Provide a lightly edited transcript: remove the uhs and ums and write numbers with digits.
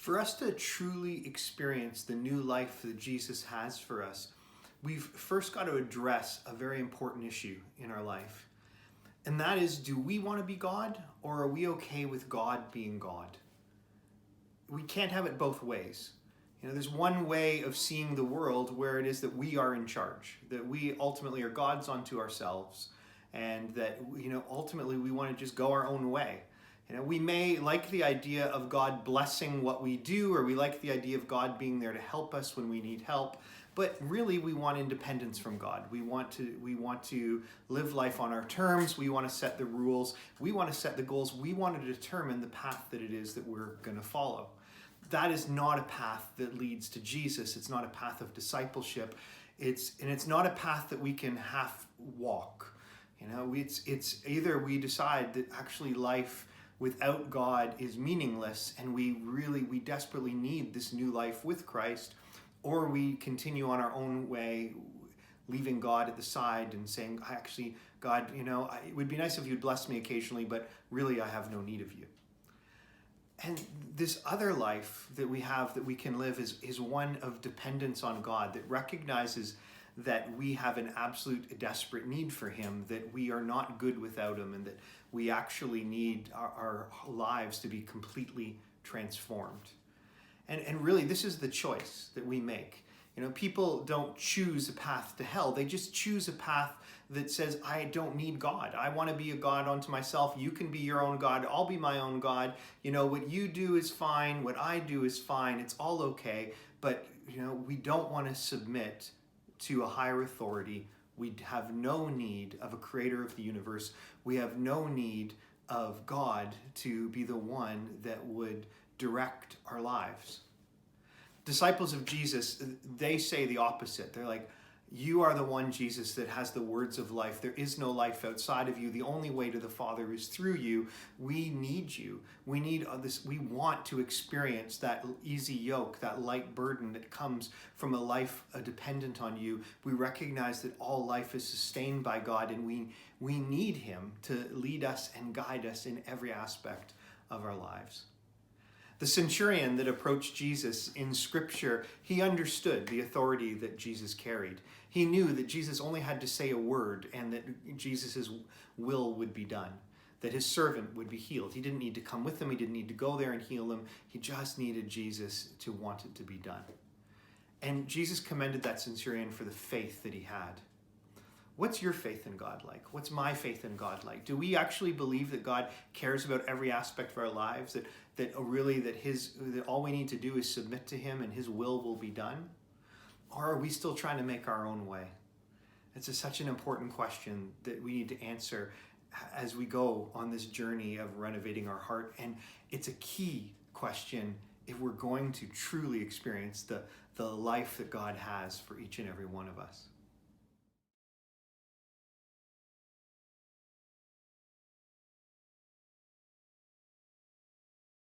For us to truly experience the new life that Jesus has for us, we've first got to address a very important issue in our life. And that is, do we want to be God, or are we okay with God being God? We can't have it both ways. There's one way of seeing the world where it is that we are in charge, that we ultimately are gods unto ourselves, and that, ultimately we want to just go our own way. We may like the idea of God blessing what we do, or we like the idea of God being there to help us when we need help, but really we want independence from God. We want to live life on our terms. We want to set the rules. We want to set the goals. We want to determine the path that it is that we're going to follow. That is not a path that leads to Jesus. It's not a path of discipleship. It's not a path that we can half walk. It's either we decide that actually life without God is meaningless, and we desperately need this new life with Christ, or we continue on our own way, leaving God at the side and saying, actually, God, it would be nice if you'd bless me occasionally, but really I have no need of you. And this other life that we have, that we can live, is one of dependence on God, that recognizes that we have an absolute desperate need for him, that we are not good without him, and that we actually need our lives to be completely transformed. And really, this is the choice that we make. People don't choose a path to hell. They just choose a path that says, I don't need God. I want to be a God unto myself. You can be your own God. I'll be my own God. What you do is fine. What I do is fine. It's all okay. But, we don't want to submit to a higher authority. We have no need of a creator of the universe. We have no need of God to be the one that would direct our lives. Disciples of Jesus, they say the opposite. They're like, you are the one, Jesus, that has the words of life. There is no life outside of you. The only way to the Father is through you. We need you. We need this. We want to experience that easy yoke, that light burden that comes from a life dependent on you. We recognize that all life is sustained by God, and we need him to lead us and guide us in every aspect of our lives. The centurion that approached Jesus in Scripture, he understood the authority that Jesus carried. He knew that Jesus only had to say a word and that Jesus' will would be done, that his servant would be healed. He didn't need to come with him. He didn't need to go there and heal him. He just needed Jesus to want it to be done. And Jesus commended that centurion for the faith that he had. What's your faith in God like? What's my faith in God like? Do we actually believe that God cares about every aspect of our lives, that all we need to do is submit to him and his will be done? Or are we still trying to make our own way? It's such an important question that we need to answer as we go on this journey of renovating our heart. And it's a key question if we're going to truly experience the life that God has for each and every one of us.